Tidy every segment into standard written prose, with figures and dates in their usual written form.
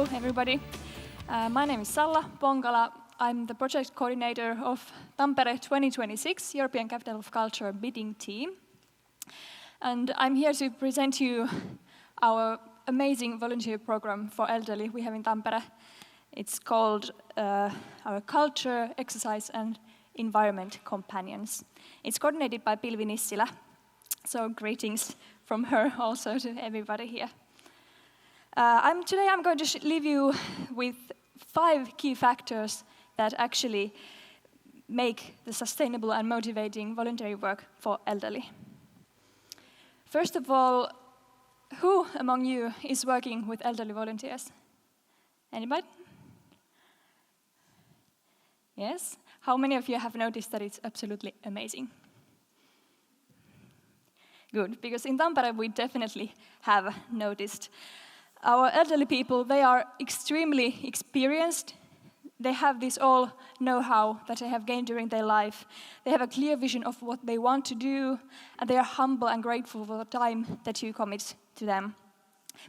Hello, everybody. My name is Salla Ponkala. I'm the project coordinator of Tampere 2026 European Capital of Culture bidding team. And I'm here to present you our amazing volunteer program for elderly we have in Tampere. It's called our Culture, Exercise and Environment Companions. It's coordinated by Pilvi Nissilä, so greetings from her also to everybody here. Today I'm going to leave you with 5 key factors that actually make the sustainable and motivating voluntary work for elderly. First of all, who among you is working with elderly volunteers? Anybody? Yes? How many of you have noticed that it's absolutely amazing? Good, because in Tampere we definitely have noticed. Our elderly people, they are extremely experienced. They have this all know-how that they have gained during their life. They have a clear vision of what they want to do, and they are humble and grateful for the time that you commit to them.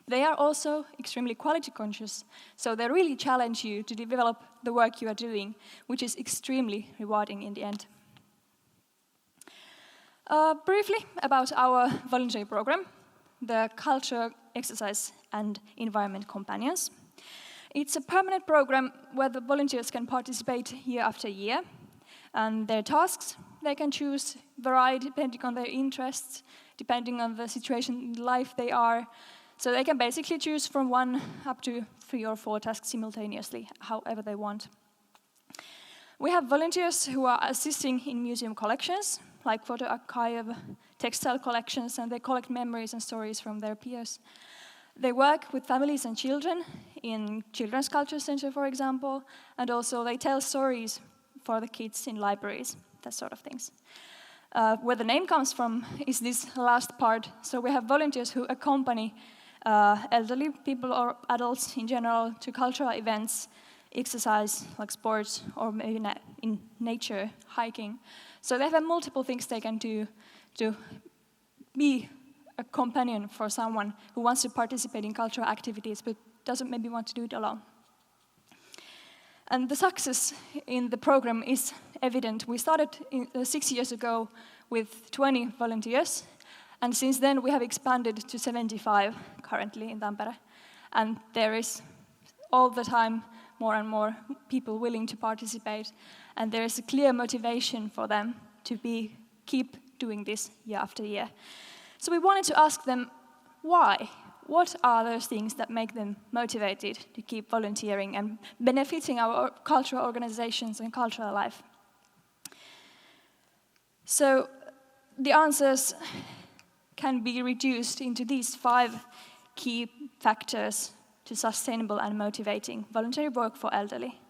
They are also extremely quality conscious, so they really challenge you to develop the work you are doing, which is extremely rewarding in the end. Briefly about our voluntary program, the Culture, Exercise and Environment Companions. It's a permanent program where the volunteers can participate year after year, and their tasks, they can choose vary depending on their interests, depending on the situation in life they are. So they can basically choose from 1 up to 3 or 4 tasks simultaneously, however they want. We have volunteers who are assisting in museum collections, like photo archive, textile collections, and they collect memories and stories from their peers. They work with families and children in Children's Culture Center, for example, and also they tell stories for the kids in libraries, that sort of things. Where the name comes from is this last part. So we have volunteers who accompany elderly people or adults in general to cultural events, exercise like sports or maybe in nature, hiking. So they have multiple things they can do to be a companion for someone who wants to participate in cultural activities but doesn't maybe want to do it alone. And the success in the program is evident. We started 6 years ago with 20 volunteers, and since then we have expanded to 75 currently in Tampere. And there is all the time more and more people willing to participate, and there is a clear motivation for them to keep doing this year after year. So we wanted to ask them why. What are those things that make them motivated to keep volunteering and benefiting our cultural organizations and cultural life? So the answers can be reduced into these 5 key factors to sustainable and motivating voluntary work for elderly.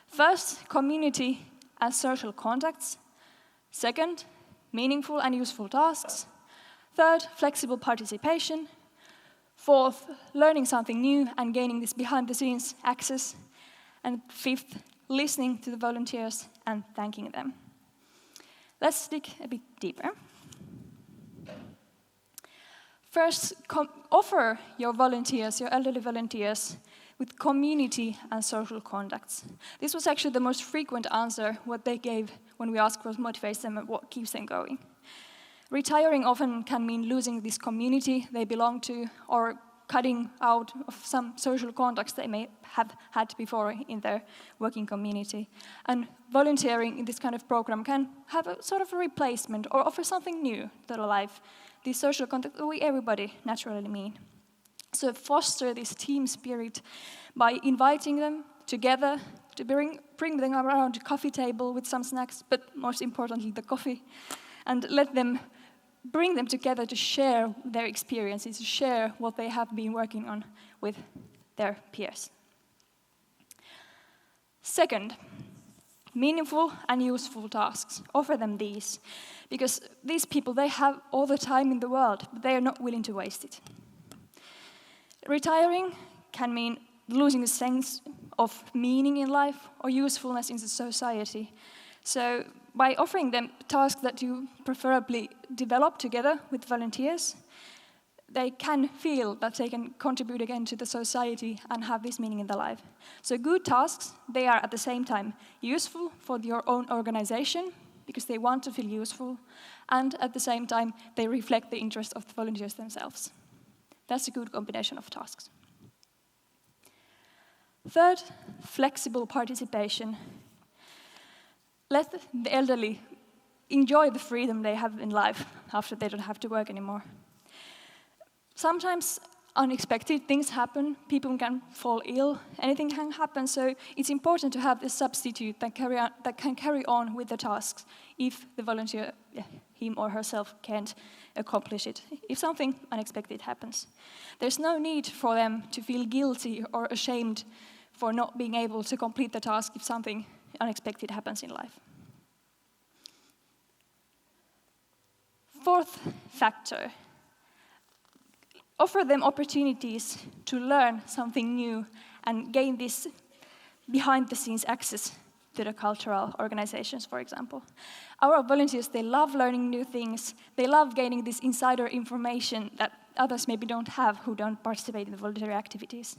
First, community and social contacts. Second, meaningful and useful tasks. Third, flexible participation. Fourth, learning something new and gaining this behind-the-scenes access. And 5th, listening to the volunteers and thanking them. Let's dig a bit deeper. First, offer your volunteers, your elderly volunteers, with community and social contacts. This was actually the most frequent answer what they gave when we asked what motivates them and what keeps them going. Retiring often can mean losing this community they belong to or cutting out of some social contacts they may have had before in their working community. And volunteering in this kind of program can have a sort of a replacement or offer something new to their life. These social contacts we everybody naturally mean. So foster this team spirit by inviting them together to bring them around the coffee table with some snacks, but most importantly the coffee, and bring them together to share their experiences, to share what they have been working on with their peers. Second, meaningful and useful tasks. Offer them these, because these people, they have all the time in the world, but they are not willing to waste it. Retiring can mean losing a sense of meaning in life or usefulness in the society. So by offering them tasks that you preferably develop together with volunteers, they can feel that they can contribute again to the society and have this meaning in their life. So good tasks, they are at the same time useful for your own organization, because they want to feel useful, and at the same time, they reflect the interest of the volunteers themselves. That's a good combination of tasks. Third, flexible participation. Let the elderly enjoy the freedom they have in life after they don't have to work anymore. Sometimes unexpected things happen, people can fall ill, anything can happen, so it's important to have this substitute that can carry on with the tasks if the volunteer, him or herself, can't accomplish it, if something unexpected happens. There's no need for them to feel guilty or ashamed for not being able to complete the task if something unexpected happens in life. Fourth factor, offer them opportunities to learn something new and gain this behind-the-scenes access to the cultural organizations, for example. Our volunteers, they love learning new things. They love gaining this insider information that others maybe don't have who don't participate in the voluntary activities.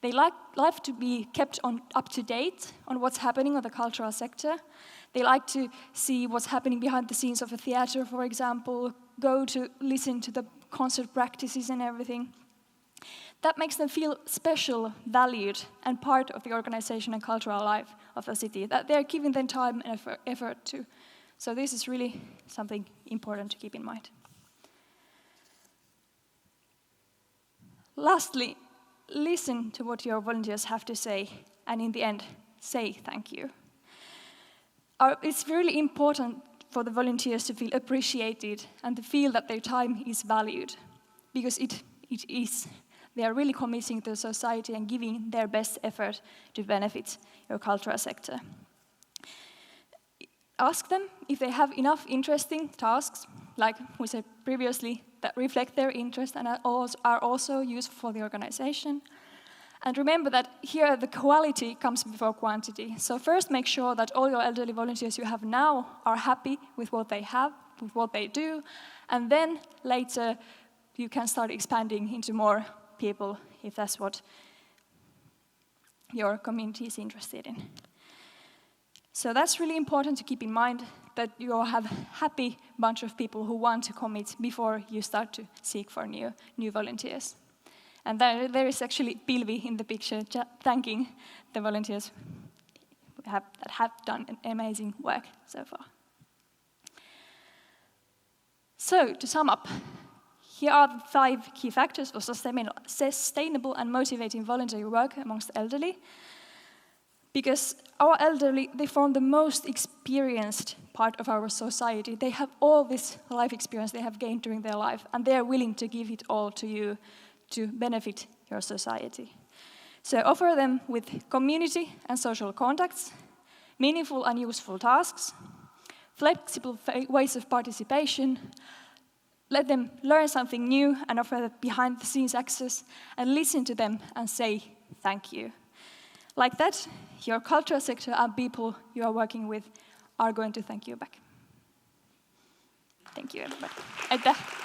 They like to be kept up to date on what's happening in the cultural sector. They like to see what's happening behind the scenes of a theater, for example, go to listen to the concert practices and everything. That makes them feel special, valued, and part of the organization and cultural life of the city, that they're giving them time and effort to. So this is really something important to keep in mind. Lastly, listen to what your volunteers have to say, and in the end, say thank you. It's really important for the volunteers to feel appreciated and to feel that their time is valued, because it is. They are really committing to society and giving their best effort to benefit your cultural sector. Ask them if they have enough interesting tasks, like we said previously, that reflect their interest and are also useful for the organization. And remember that here the quality comes before quantity. So first make sure that all your elderly volunteers you have now are happy with what they have, with what they do, and then later you can start expanding into more people if that's what your community is interested in. So that's really important to keep in mind, that you all have a happy bunch of people who want to commit before you start to seek for new volunteers. And there is actually Pilvi in the picture thanking the volunteers that have done an amazing work so far. So to sum up, here are the 5 key factors for sustainable and motivating voluntary work amongst the elderly. Because our elderly, they form the most experienced part of our society. They have all this life experience they have gained during their life, and they are willing to give it all to you to benefit your society. So offer them with community and social contacts, meaningful and useful tasks, flexible ways of participation. Let them learn something new and offer that behind-the-scenes access, and listen to them and say thank you. Like that, your cultural sector and people you are working with are going to thank you back. Thank you, everybody. Aitäh!